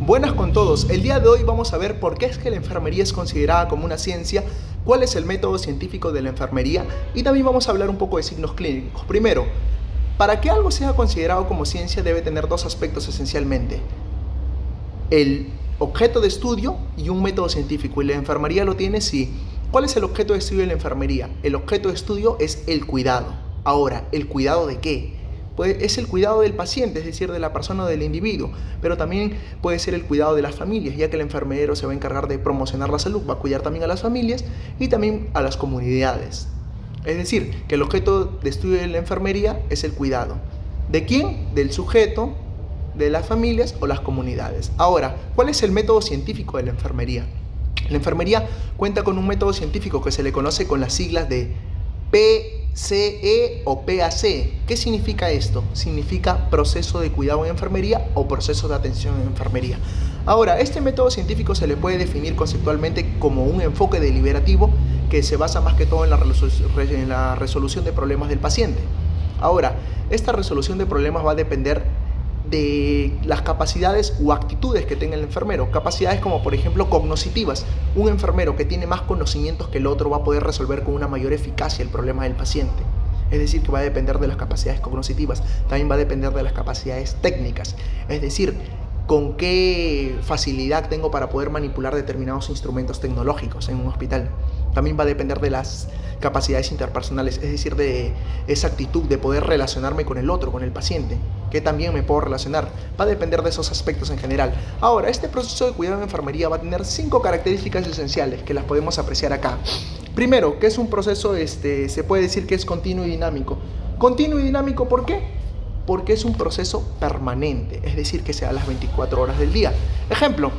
Buenas con todos, el día de hoy vamos a ver por qué es que la enfermería es considerada como una ciencia, cuál es el método científico de la enfermería y también vamos a hablar un poco de signos clínicos. Primero, para que algo sea considerado como ciencia debe tener dos aspectos esencialmente: el objeto de estudio y un método científico, y la enfermería lo tiene, sí. ¿Cuál es el objeto de estudio de la enfermería? El objeto de estudio es el cuidado. Ahora, ¿el cuidado de qué? Pues es el cuidado del paciente, es decir, de la persona o del individuo, pero también puede ser el cuidado de las familias, ya que el enfermero se va a encargar de promocionar la salud, va a cuidar también a las familias y también a las comunidades. Es decir, que el objeto de estudio de la enfermería es el cuidado. ¿De quién? Del sujeto, de las familias o las comunidades. Ahora, ¿cuál es el método científico de la enfermería? La enfermería cuenta con un método científico que se le conoce con las siglas de PCE o PAC. ¿Qué significa esto? Significa proceso de cuidado en enfermería o proceso de atención en enfermería. Ahora, este método científico se le puede definir conceptualmente como un enfoque deliberativo que se basa más que todo en la resolución de problemas del paciente. Ahora, esta resolución de problemas va a depender de las capacidades o actitudes que tenga el enfermero. Capacidades como por ejemplo cognitivas. Un enfermero que tiene más conocimientos que el otro va a poder resolver con una mayor eficacia el problema del paciente. Es decir, que va a depender de las capacidades cognitivas. También va a depender de las capacidades técnicas. Es decir, con qué facilidad tengo para poder manipular determinados instrumentos tecnológicos en un hospital. También va a depender de las capacidades interpersonales, es decir, de esa actitud de poder relacionarme con el otro, con el paciente, que también me puedo relacionar. Va a depender de esos aspectos en general. Ahora, este proceso de cuidado en enfermería va a tener 5 características esenciales que las podemos apreciar acá. Primero, que es un proceso, se puede decir que es continuo y dinámico. Continuo y dinámico, ¿por qué? Porque es un proceso permanente, es decir, que sea a las 24 horas del día. Ejemplo,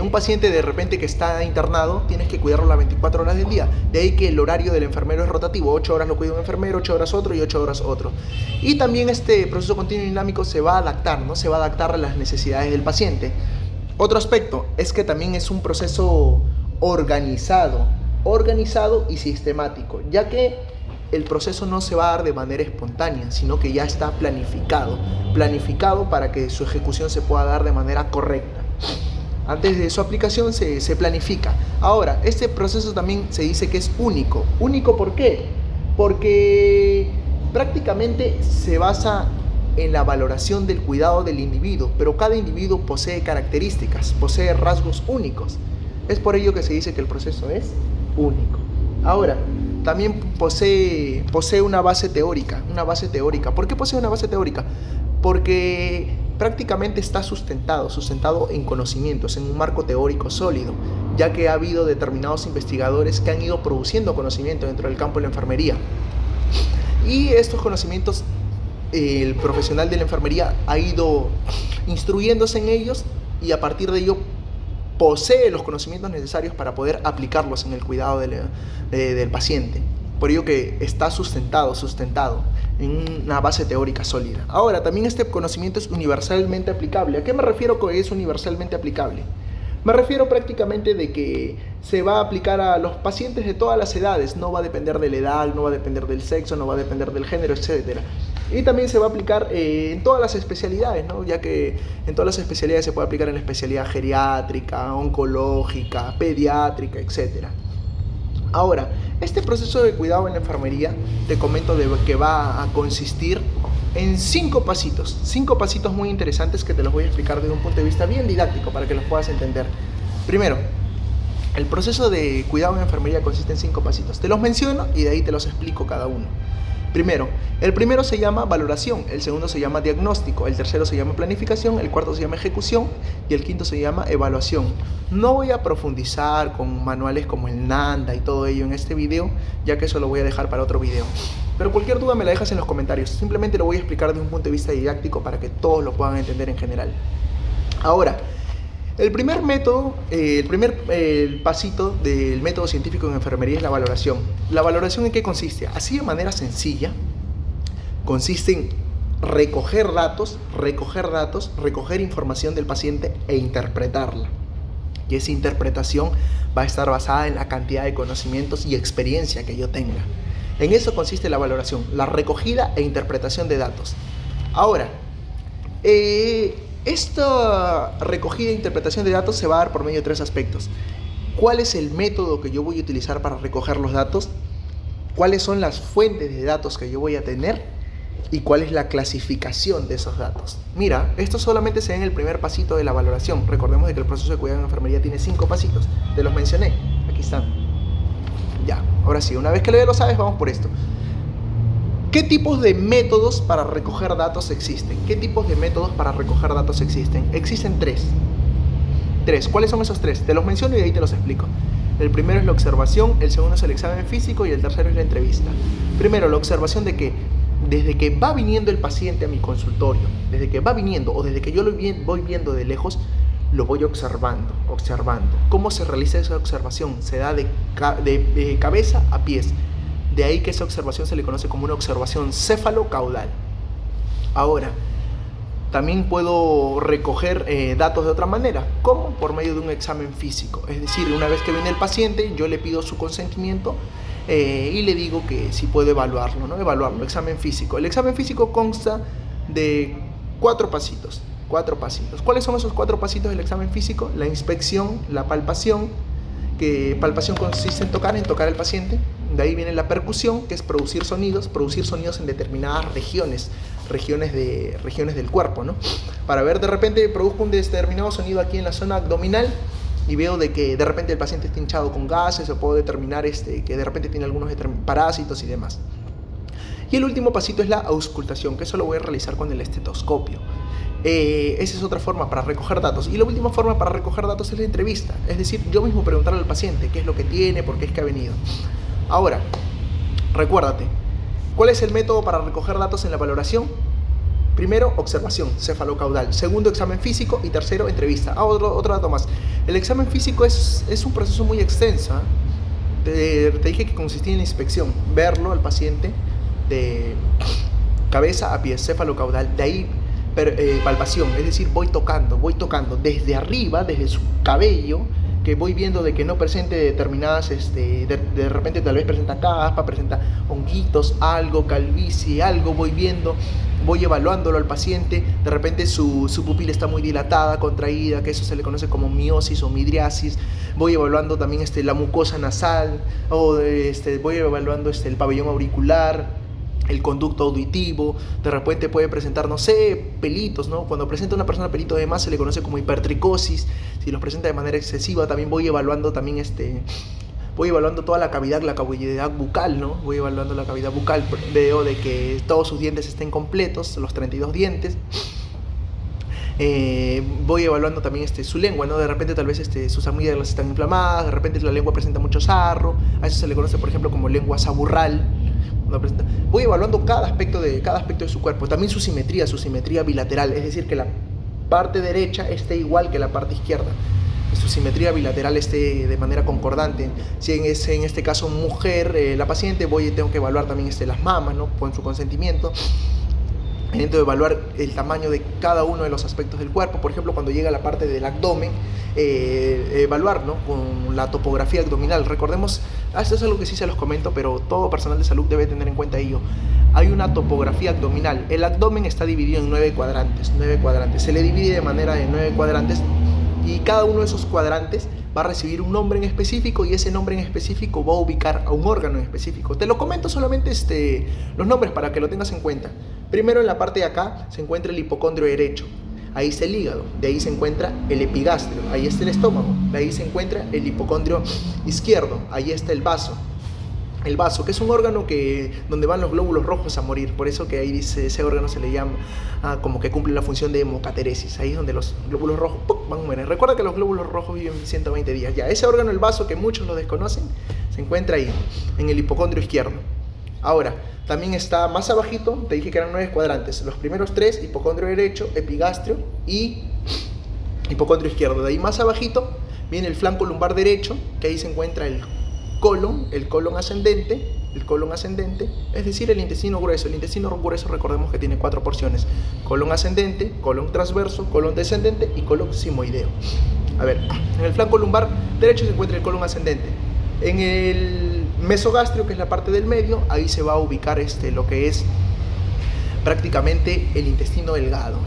un paciente de repente que está internado, tienes que cuidarlo las 24 horas del día. De ahí que el horario del enfermero es rotativo: 8 horas lo cuida un enfermero, 8 horas otro y 8 horas otro. Y también este proceso continuo y dinámico se va a adaptar, ¿no? Se va a adaptar a las necesidades del paciente. Otro aspecto es que también es un proceso organizado y sistemático, ya que el proceso no se va a dar de manera espontánea, sino que ya está planificado para que su ejecución se pueda dar de manera correcta. Antes de su aplicación se planifica. Ahora, este proceso también se dice que es único. ¿Único por qué? Porque prácticamente se basa en la valoración del cuidado del individuo, pero cada individuo posee características, posee rasgos únicos. Es por ello que se dice que el proceso es único. Ahora, también posee una base teórica. ¿Por qué posee una base teórica? Porque prácticamente está sustentado en conocimientos, en un marco teórico sólido, ya que ha habido determinados investigadores que han ido produciendo conocimiento dentro del campo de la enfermería. Y estos conocimientos, el profesional de la enfermería ha ido instruyéndose en ellos y a partir de ello posee los conocimientos necesarios para poder aplicarlos en el cuidado del paciente. Por ello que está sustentado en una base teórica sólida. Ahora, también este conocimiento es universalmente aplicable. ¿A qué me refiero con que es universalmente aplicable? Me refiero prácticamente de que se va a aplicar a los pacientes de todas las edades. No va a depender de la edad, no va a depender del sexo, no va a depender del género, etc. Y también se va a aplicar en todas las especialidades, ¿no? Ya que en todas las especialidades se puede aplicar en la especialidad geriátrica, oncológica, pediátrica, etc. Ahora, este proceso de cuidado en la enfermería, te comento que va a consistir en 5 pasitos. 5 pasitos muy interesantes que te los voy a explicar desde un punto de vista bien didáctico para que los puedas entender. Primero, el proceso de cuidado en enfermería consiste en 5 pasitos. Te los menciono y de ahí te los explico cada uno. Primero, el primero se llama valoración, el segundo se llama diagnóstico, el tercero se llama planificación, el cuarto se llama ejecución y el quinto se llama evaluación. No voy a profundizar con manuales como el NANDA y todo ello en este video, ya que eso lo voy a dejar para otro video. Pero cualquier duda me la dejas en los comentarios, simplemente lo voy a explicar desde un punto de vista didáctico para que todos lo puedan entender en general. Ahora, el primer método, el pasito del método científico en enfermería es la valoración. ¿La valoración en qué consiste? Así de manera sencilla, consiste en recoger datos, recoger información del paciente e interpretarla. Y esa interpretación va a estar basada en la cantidad de conocimientos y experiencia que yo tenga. En eso consiste la valoración, la recogida e interpretación de datos. Ahora, Esta recogida e interpretación de datos se va a dar por medio de tres aspectos. ¿Cuál es el método que yo voy a utilizar para recoger los datos? ¿Cuáles son las fuentes de datos que yo voy a tener? ¿Y cuál es la clasificación de esos datos? Mira, esto solamente se ve en el primer pasito de la valoración. Recordemos de que el proceso de cuidado en enfermería tiene 5 pasitos. Te los mencioné. Aquí están. Ya, ahora sí, una vez que ya lo sabes, vamos por esto. ¿Qué tipos de métodos para recoger datos existen? ¿Qué tipos de métodos para recoger datos existen? Existen tres. ¿Cuáles son esos tres? Te los menciono y de ahí te los explico. El primero es la observación, el segundo es el examen físico y el tercero es la entrevista. Primero, la observación de que desde que va viniendo el paciente a mi consultorio, desde que va viniendo o desde que yo lo voy viendo de lejos, lo voy observando. ¿Cómo se realiza esa observación? Se da de cabeza a pies. De ahí que esa observación se le conoce como una observación céfalo-caudal. Ahora, también puedo recoger datos de otra manera. ¿Cómo? Por medio de un examen físico. Es decir, una vez que viene el paciente, yo le pido su consentimiento y le digo que si puedo evaluarlo, ¿no? Examen físico. El examen físico consta de 4 pasitos. ¿Cuáles son esos 4 pasitos del examen físico? La inspección, la palpación, que palpación consiste en tocar al paciente. De ahí viene la percusión, que es producir sonidos en determinadas regiones del cuerpo, ¿no? Para ver, de repente produzco un determinado sonido aquí en la zona abdominal y veo de que de repente el paciente está hinchado con gases, o puedo determinar que de repente tiene algunos parásitos y demás. Y el último pasito es la auscultación, que eso lo voy a realizar con el estetoscopio. Esa es otra forma para recoger datos. Y la última forma para recoger datos es la entrevista. Es decir, yo mismo preguntarle al paciente qué es lo que tiene, por qué es que ha venido. Ahora, recuérdate, ¿cuál es el método para recoger datos en la valoración? Primero, observación, cefalocaudal. Segundo, examen físico. Y tercero, entrevista. Otro dato más. El examen físico es un proceso muy extenso, ¿eh? Te dije que consistía en la inspección, verlo al paciente de cabeza a pies, cefalocaudal. De ahí palpación, es decir, voy tocando desde arriba, desde su cabello, que voy viendo de que no presente determinadas, de repente tal vez presenta caspa, presenta honguitos, algo, calvicie, algo, voy viendo, voy evaluándolo al paciente, de repente su pupila está muy dilatada, contraída, que eso se le conoce como miosis o midriasis, voy evaluando también la mucosa nasal, o voy evaluando el pabellón auricular, el conducto auditivo, de repente puede presentar, no sé, pelitos, ¿no? Cuando presenta una persona pelitos de más se le conoce como hipertricosis. Si los presenta de manera excesiva, también voy evaluando toda la cavidad bucal, ¿no? Voy evaluando la cavidad bucal, veo de que todos sus dientes estén completos, los 32 dientes. Voy evaluando también su lengua, ¿no? De repente tal vez sus amígdalas están inflamadas, de repente la lengua presenta mucho sarro, a eso se le conoce, por ejemplo, como lengua saburral. Voy evaluando cada aspecto de su cuerpo, también su simetría bilateral, es decir, que la parte derecha esté igual que la parte izquierda, su simetría bilateral esté de manera concordante. Si en este caso mujer, la paciente, tengo que evaluar también las mamas, ¿no? Con su consentimiento. Intento evaluar el tamaño de cada uno de los aspectos del cuerpo. Por ejemplo, cuando llega a la parte del abdomen, evaluar, ¿no? Con la topografía abdominal. Recordemos, esto es algo que sí se los comento, pero todo personal de salud debe tener en cuenta ello. Hay una topografía abdominal. El abdomen está dividido en 9 cuadrantes. Se le divide de manera de 9 cuadrantes y cada uno de esos cuadrantes va a recibir un nombre en específico y ese nombre en específico va a ubicar a un órgano en específico. Te lo comento solamente los nombres para que lo tengas en cuenta. Primero, en la parte de acá se encuentra el hipocondrio derecho. Ahí está el hígado, de ahí se encuentra el epigastrio, ahí está el estómago, de ahí se encuentra el hipocondrio izquierdo, ahí está el vaso, que es un órgano donde van los glóbulos rojos a morir, por eso que ahí dice, ese órgano se le llama como que cumple la función de hemocateresis, ahí es donde los glóbulos rojos van a morir. Recuerda que los glóbulos rojos viven 120 días, ya ese órgano, el vaso, que muchos lo desconocen, se encuentra ahí, en el hipocondrio izquierdo. Ahora, también está más abajito, te dije que eran 9 cuadrantes, los primeros 3, hipocondrio derecho, epigastrio y hipocondrio izquierdo. De ahí más abajito viene el flanco lumbar derecho, que ahí se encuentra el colon ascendente, es decir, el intestino grueso. El intestino grueso, recordemos que tiene 4 porciones: colon ascendente, colon transverso, colon descendente y colon simoideo. A ver, en el flanco lumbar derecho se encuentra el colon ascendente. En el mesogastrio, que es la parte del medio, ahí se va a ubicar lo que es prácticamente el intestino delgado,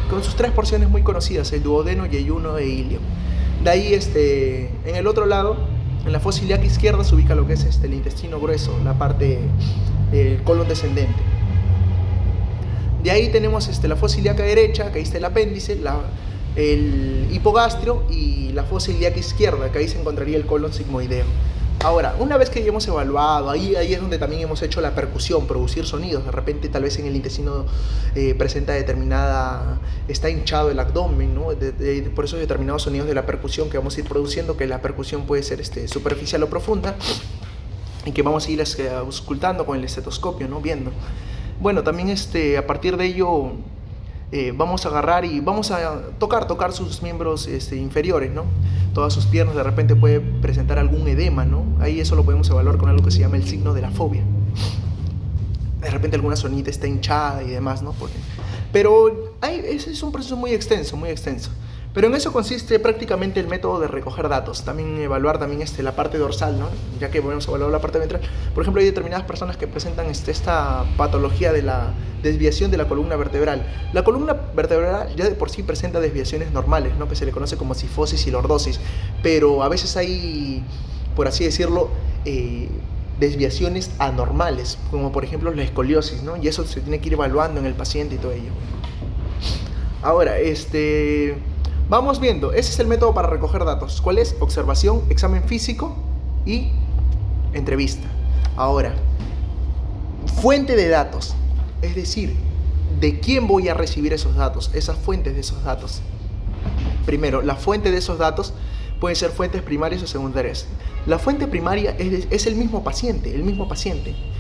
con sus 3 porciones muy conocidas, el duodeno, yeyuno e ilio. De ahí, en el otro lado, en la fosa ilíaca izquierda, se ubica lo que es el intestino grueso, la parte del colon descendente. De ahí tenemos la fosa ilíaca derecha, que ahí está el apéndice, el hipogastrio, y la fosa ilíaca izquierda, que ahí se encontraría el colon sigmoideo. Ahora, una vez que ya hemos evaluado, ahí es donde también hemos hecho la percusión, producir sonidos. De repente, tal vez en el intestino presenta está hinchado el abdomen, ¿no? Por esos determinados sonidos de la percusión que vamos a ir produciendo, que la percusión puede ser superficial o profunda, y que vamos a ir auscultando con el estetoscopio, ¿no? Viendo. Bueno, también a partir de ello vamos a agarrar y vamos a tocar sus miembros inferiores, ¿no? Todas sus piernas. De repente puede presentar algún edema, ¿no? Ahí eso lo podemos evaluar con algo que se llama el signo de la fobia. De repente alguna zonita está hinchada y demás, ¿no? Pero ese es un proceso muy extenso, muy extenso. Pero en eso consiste prácticamente el método de recoger datos. También evaluar la parte dorsal, ¿no? Ya que hemos evaluado la parte ventral. Por ejemplo, hay determinadas personas que presentan esta patología de la desviación de la columna vertebral. La columna vertebral ya de por sí presenta desviaciones normales, ¿no? Que se le conoce como sifosis y lordosis. Pero a veces hay, por así decirlo, desviaciones anormales, como por ejemplo la escoliosis, ¿no? Y eso se tiene que ir evaluando en el paciente y todo ello. Ahora, vamos viendo, ese es el método para recoger datos. ¿Cuál es? Observación, examen físico y entrevista. Ahora, fuente de datos, es decir, ¿de quién voy a recibir esos datos? Esas fuentes de esos datos. Primero, la fuente de esos datos pueden ser fuentes primarias o secundarias. La fuente primaria es el mismo paciente,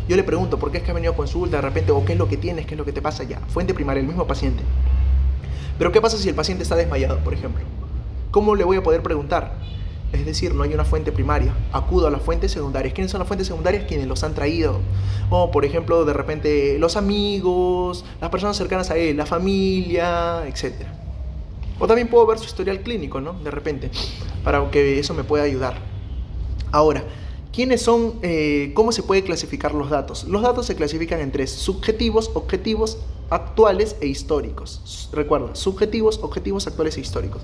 Yo le pregunto, ¿por qué es que ha venido a consulta de repente? ¿O qué es lo que tienes? ¿Qué es lo que te pasa? Ya, fuente primaria, el mismo paciente. Pero ¿qué pasa si el paciente está desmayado, por ejemplo? ¿Cómo le voy a poder preguntar? Es decir, no hay una fuente primaria. Acudo a las fuentes secundarias. ¿Quiénes son las fuentes secundarias? Quienes los han traído. O, por ejemplo, de repente, los amigos, las personas cercanas a él, la familia, etc. O también puedo ver su historial clínico, ¿no? De repente, para que eso me pueda ayudar. Ahora, ¿quiénes son? ¿Cómo se puede clasificar los datos? Los datos se clasifican en 3: subjetivos, objetivos, actuales e históricos. Recuerda, subjetivos, objetivos, actuales e históricos.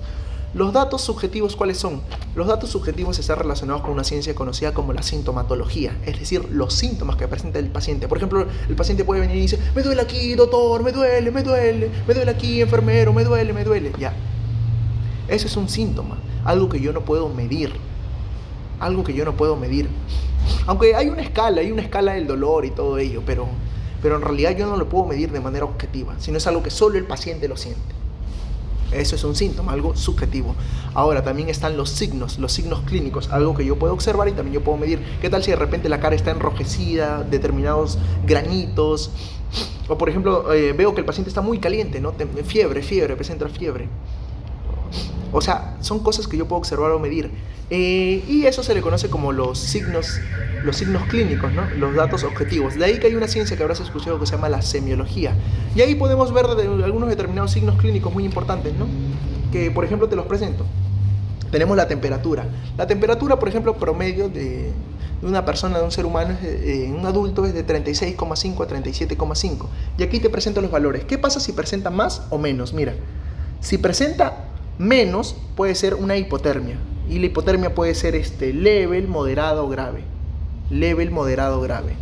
Los datos subjetivos, ¿cuáles son? Los datos subjetivos están relacionados con una ciencia conocida como la sintomatología, es decir, los síntomas que presenta el paciente. Por ejemplo, el paciente puede venir y dice: me duele aquí, doctor, me duele aquí, enfermero, me duele. Ya. Eso es un síntoma, algo que yo no puedo medir. Aunque hay una escala del dolor y todo ello, pero en realidad yo no lo puedo medir de manera objetiva, sino es algo que solo el paciente lo siente. Eso es un síntoma, algo subjetivo. Ahora, también están los signos clínicos, algo que yo puedo observar y también yo puedo medir. ¿Qué tal si de repente la cara está enrojecida, determinados granitos? O por ejemplo, veo que el paciente está muy caliente, ¿no? Presenta fiebre. O sea, son cosas que yo puedo observar o medir. Y eso se le conoce como los signos clínicos, ¿no? Los datos objetivos. De ahí que hay una ciencia que habrás escuchado que se llama la semiología. Y ahí podemos ver algunos determinados signos clínicos muy importantes, ¿no? Que, por ejemplo, te los presento. Tenemos la temperatura. La temperatura, por ejemplo, promedio de una persona, de un ser humano, un adulto, es de 36,5 a 37,5. Y aquí te presento los valores. ¿Qué pasa si presenta más o menos? Mira, si presenta menos, puede ser una hipotermia. Y la hipotermia puede ser leve, moderado, grave. Leve, moderado, grave.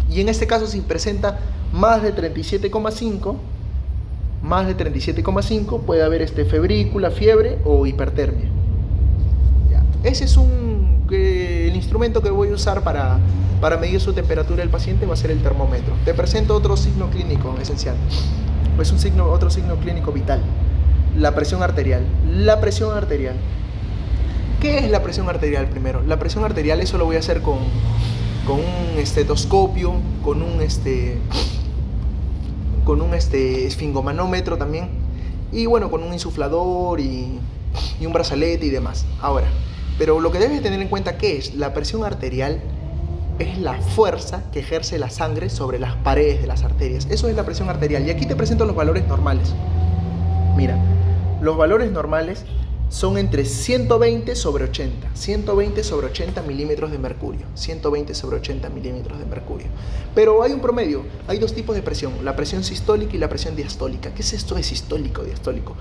Y en este caso, si presenta más de 37,5, puede haber febrícula, fiebre o hipertermia. Ya. Ese es el instrumento que voy a usar para medir su temperatura del paciente, va a ser el termómetro. Te presento otro signo clínico esencial. Pues otro signo clínico vital. La presión arterial. ¿Qué es la presión arterial primero? La presión arterial, eso lo voy a hacer con un estetoscopio, con un esfingomanómetro también, y bueno, con un insuflador y un brazalete y demás. Ahora, pero lo que debes tener en cuenta, ¿qué es? La presión arterial es la fuerza que ejerce la sangre sobre las paredes de las arterias. Eso es la presión arterial. Y aquí te presento los valores normales. Mira, los valores normales son entre 120 sobre 80, 120 sobre 80 milímetros de mercurio, 120 sobre 80 milímetros de mercurio. Pero hay un promedio, hay dos tipos de presión, la presión sistólica y la presión diastólica. ¿Qué es esto de sistólico o diastólico?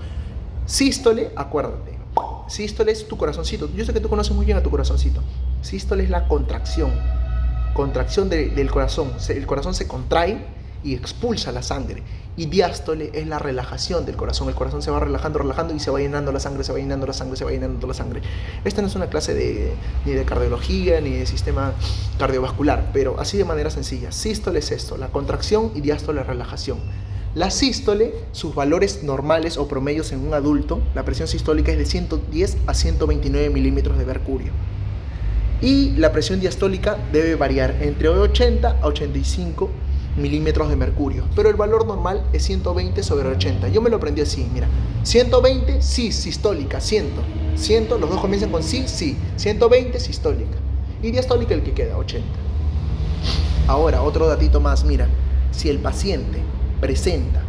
Sístole, acuérdate, sístole es tu corazoncito. Yo sé que tú conoces muy bien a tu corazoncito. Sístole es la contracción del corazón. El corazón se contrae y expulsa la sangre. Y diástole es la relajación del corazón. El corazón se va relajando y se va llenando la sangre, se va llenando la sangre, se va llenando la sangre. Esta no es una clase ni de cardiología ni de sistema cardiovascular, pero así de manera sencilla. Sístole es esto, la contracción, y diástole la relajación. La sístole, sus valores normales o promedios en un adulto, la presión sistólica es de 110 a 129 milímetros de mercurio. Y la presión diastólica debe variar entre 80 a 85 milímetros de mercurio, pero el valor normal es 120 sobre 80. Yo me lo aprendí así, mira, 120 sí, sistólica, 100, los dos comienzan con sí, 120 sistólica, y diastólica el que queda, 80. Ahora, otro datito más, mira, si el paciente presenta,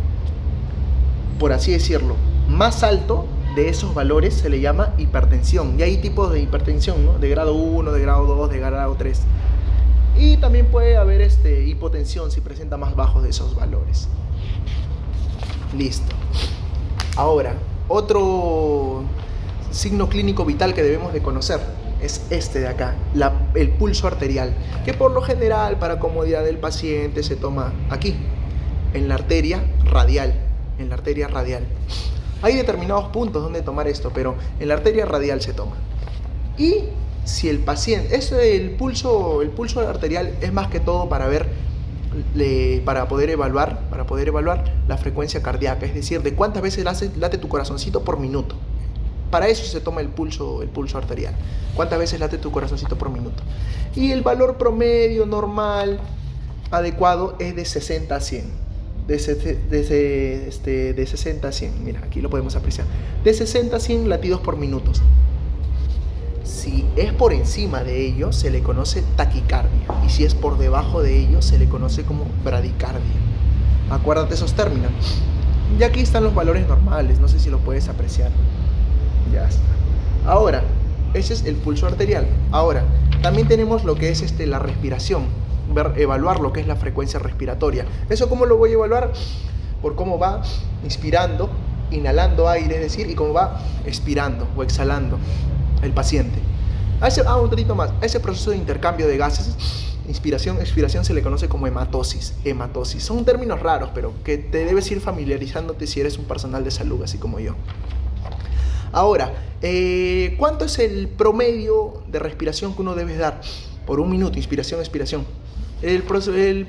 por así decirlo, más alto de esos valores, se le llama hipertensión, y hay tipos de hipertensión, ¿no? De grado 1, de grado 2, de grado 3. Y también puede haber hipotensión si presenta más bajos de esos valores. Listo. Ahora, otro signo clínico vital que debemos de conocer es este de acá, el pulso arterial, que por lo general, para comodidad del paciente, se toma aquí, en la arteria radial. Hay determinados puntos donde tomar esto, pero en la arteria radial se toma. Y si el paciente, el pulso arterial es más que todo para poder evaluar la frecuencia cardíaca, es decir, de cuántas veces late tu corazoncito por minuto. Para eso se toma el pulso arterial. ¿Cuántas veces late tu corazoncito por minuto? Y el valor promedio normal adecuado es de 60 a 100. De 60 a 100, mira, aquí lo podemos apreciar. De 60 a 100 latidos por minutos. Si es por encima de ello, se le conoce taquicardia. Y si es por debajo de ello, se le conoce como bradicardia. Acuérdate esos términos. Y aquí están los valores normales, no sé si lo puedes apreciar. Ya está. Ahora, ese es el pulso arterial. Ahora, también tenemos lo que es la respiración. Evaluar lo que es la frecuencia respiratoria. ¿Eso cómo lo voy a evaluar? Por cómo va inspirando, inhalando aire, es decir, y cómo va expirando o exhalando el paciente. Un ratito más. A ese proceso de intercambio de gases, inspiración, expiración, se le conoce como hematosis. Son términos raros, pero que te debes ir familiarizándote si eres un personal de salud, así como yo. Ahora, ¿cuánto es el promedio de respiración que uno debe dar por un minuto? Inspiración, expiración. El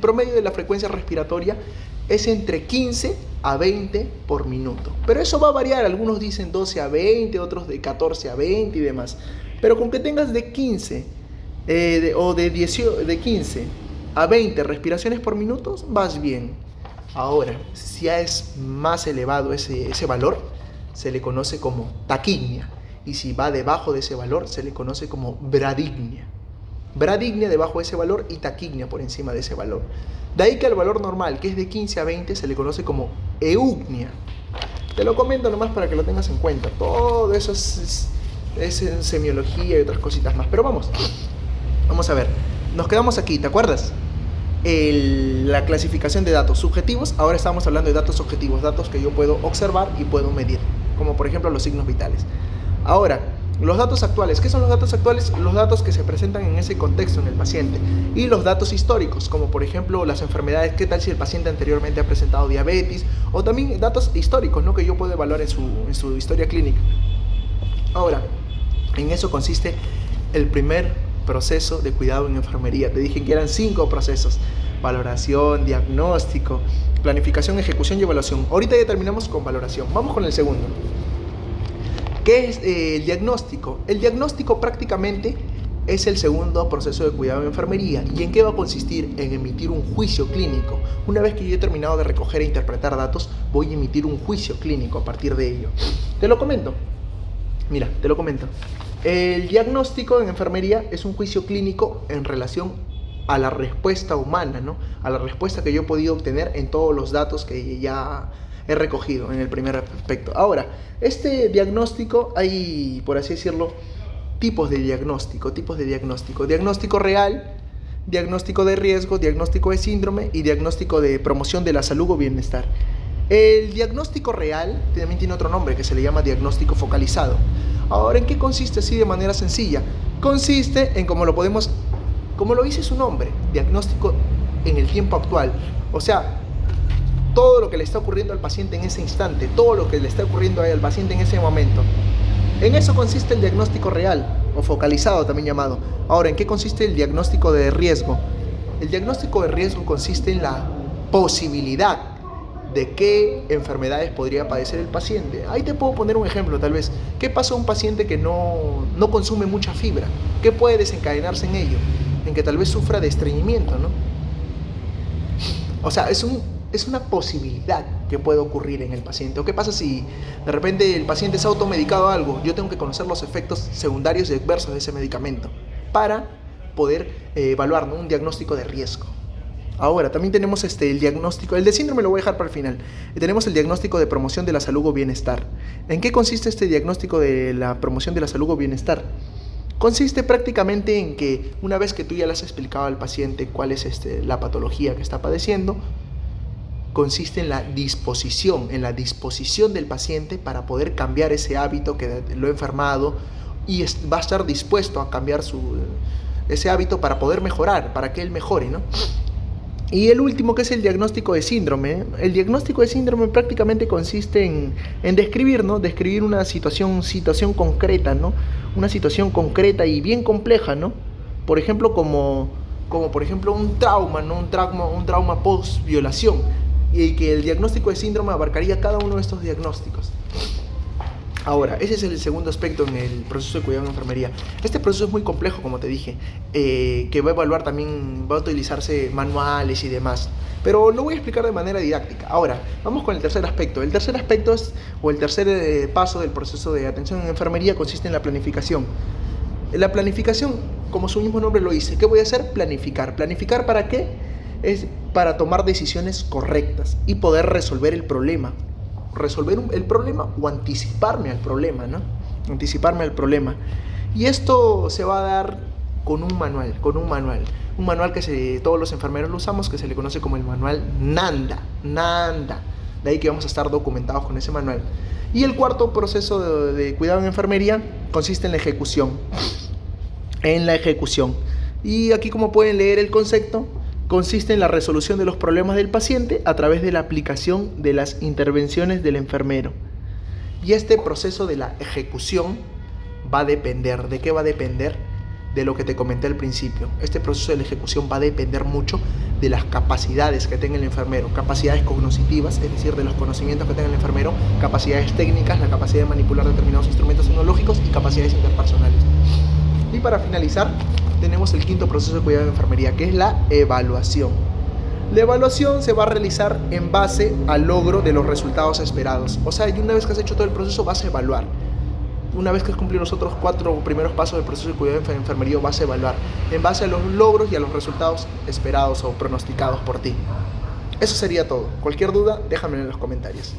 promedio de la frecuencia respiratoria es entre 15 a 20 por minuto. Pero eso va a variar, algunos dicen 12 a 20, otros de 14 a 20 y demás. Pero con que tengas de 15 de 15 a 20 respiraciones por minuto, vas bien. Ahora, si ya es más elevado ese valor, se le conoce como taquignia. Y si va debajo de ese valor, se le conoce como bradignia. Bradignia debajo de ese valor y taquignia por encima de ese valor. De ahí que al valor normal, que es de 15 a 20, se le conoce como eugnia. Te lo comento nomás para que lo tengas en cuenta. Todo eso es en semiología y otras cositas más. Pero vamos a ver. Nos quedamos aquí, ¿te acuerdas? La clasificación de datos subjetivos. Ahora estamos hablando de datos objetivos, datos que yo puedo observar y puedo medir, como por ejemplo los signos vitales. Ahora, los datos actuales. ¿Qué son los datos actuales? Los datos que se presentan en ese contexto en el paciente. Y los datos históricos, como por ejemplo las enfermedades. ¿Qué tal si el paciente anteriormente ha presentado diabetes? O también datos históricos, ¿no? Que yo puedo evaluar en su historia clínica. Ahora, en eso consiste el primer proceso de cuidado en enfermería. Te dije que eran 5 procesos: valoración, diagnóstico, planificación, ejecución y evaluación. Ahorita ya terminamos con valoración. Vamos con el segundo. ¿Qué es el diagnóstico? El diagnóstico prácticamente es el segundo proceso de cuidado en enfermería. ¿Y en qué va a consistir? En emitir un juicio clínico. Una vez que yo he terminado de recoger e interpretar datos, voy a emitir un juicio clínico a partir de ello. Te lo comento. Mira, te lo comento. El diagnóstico en enfermería es un juicio clínico en relación a la respuesta humana, ¿no? A la respuesta que yo he podido obtener en todos los datos que ya he recogido en el primer aspecto. Ahora, este diagnóstico, hay, por así decirlo, tipos de diagnóstico. Diagnóstico real, diagnóstico de riesgo, diagnóstico de síndrome y diagnóstico de promoción de la salud o bienestar. El diagnóstico real también tiene otro nombre que se le llama diagnóstico focalizado. Ahora, ¿en qué consiste así de manera sencilla? Consiste en, como lo dice su nombre, diagnóstico en el tiempo actual. O sea, todo lo que le está ocurriendo al paciente en ese instante, todo lo que le está ocurriendo al paciente en ese momento. En eso consiste el diagnóstico real, o focalizado también llamado. Ahora, ¿en qué consiste el diagnóstico de riesgo? El diagnóstico de riesgo consiste en la posibilidad de qué enfermedades podría padecer el paciente. Ahí te puedo poner un ejemplo, tal vez. ¿Qué pasa a un paciente que no consume mucha fibra? ¿Qué puede desencadenarse en ello? En que tal vez sufra de estreñimiento, ¿no? O sea, es una posibilidad que puede ocurrir en el paciente. ¿O qué pasa si de repente el paciente se ha automedicado algo? Yo tengo que conocer los efectos secundarios y adversos de ese medicamento para poder evaluar, ¿no?, un diagnóstico de riesgo. Ahora, también tenemos el diagnóstico, el de síndrome lo voy a dejar para el final. Tenemos el diagnóstico de promoción de la salud o bienestar. ¿En qué consiste este diagnóstico de la promoción de la salud o bienestar? Consiste prácticamente en que una vez que tú ya le has explicado al paciente cuál es la patología que está padeciendo, consiste en la disposición del paciente para poder cambiar ese hábito que lo ha enfermado y va a estar dispuesto a cambiar ese hábito para poder mejorar, para que él mejore, ¿no? Y el último, que es el diagnóstico de síndrome. El diagnóstico de síndrome prácticamente consiste en describir, ¿no?, describir una situación concreta, ¿no? Una situación concreta y bien compleja, ¿no? Por ejemplo, como por ejemplo un trauma, ¿no? Un trauma post-violación. Y que el diagnóstico de síndrome abarcaría cada uno de estos diagnósticos. Ahora, ese es el segundo aspecto en el proceso de cuidado en enfermería. Este proceso es muy complejo, como te dije, que va a evaluar también, va a utilizarse manuales y demás. Pero lo voy a explicar de manera didáctica. Ahora, vamos con el tercer aspecto. El tercer aspecto el tercer paso del proceso de atención en enfermería consiste en la planificación. La planificación, como su mismo nombre lo dice, ¿qué voy a hacer? Planificar. ¿Planificar para qué? Es para tomar decisiones correctas y poder resolver el problema. Resolver el problema o anticiparme al problema, ¿no? Anticiparme al problema. Y esto se va a dar con un manual. Un manual que todos los enfermeros lo usamos, que se le conoce como el manual NANDA. De ahí que vamos a estar documentados con ese manual. Y el cuarto proceso de cuidado en enfermería consiste en la ejecución. Y aquí, como pueden leer el concepto, consiste en la resolución de los problemas del paciente a través de la aplicación de las intervenciones del enfermero. Y este proceso de la ejecución va a depender. ¿De qué va a depender? De lo que te comenté al principio. Este proceso de la ejecución va a depender mucho de las capacidades que tenga el enfermero. Capacidades cognitivas, es decir, de los conocimientos que tenga el enfermero. Capacidades técnicas, la capacidad de manipular determinados instrumentos tecnológicos y capacidades interpersonales. Y para finalizar, tenemos el quinto proceso de cuidado de enfermería, que es la evaluación. La evaluación se va a realizar en base al logro de los resultados esperados. O sea, una vez que has hecho todo el proceso, vas a evaluar. Una vez que has cumplido los otros 4 primeros pasos del proceso de cuidado de enfermería, vas a evaluar en base a los logros y a los resultados esperados o pronosticados por ti. Eso sería todo. Cualquier duda, déjame en los comentarios.